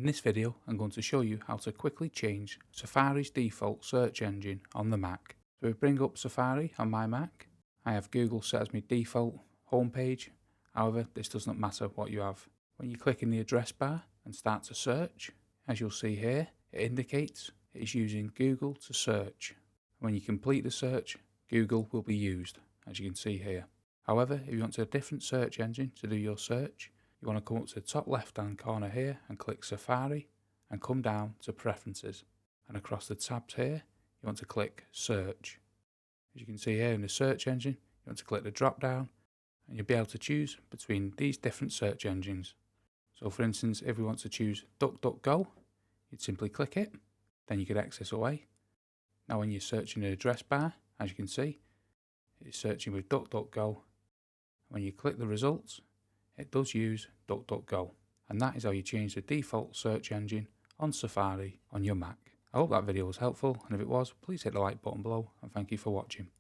In this video, I'm going to show you how to quickly change Safari's default search engine on the Mac. So we bring up Safari on my Mac. I have Google set as my default homepage. However, this does not matter what you have. When you click in the address bar and start to search, as you'll see here, it indicates it is using Google to search. When you complete the search, Google will be used, as you can see here. However, if you want a different search engine to do your search, you want to come up to the top left hand corner here and click Safari and come down to Preferences, and across the tabs here you want to click Search. As you can see here in the search engine, you want to click the drop down and you'll be able to choose between these different search engines. So for instance, if we want to choose DuckDuckGo, you'd simply click it, then you could access away. Now when you're searching the address bar, as you can see, it's searching with DuckDuckGo. When you click the results, it does use DuckDuckGo, and that is how you change the default search engine on Safari on your Mac. I hope that video was helpful, and if it was, please hit the like button below, and thank you for watching.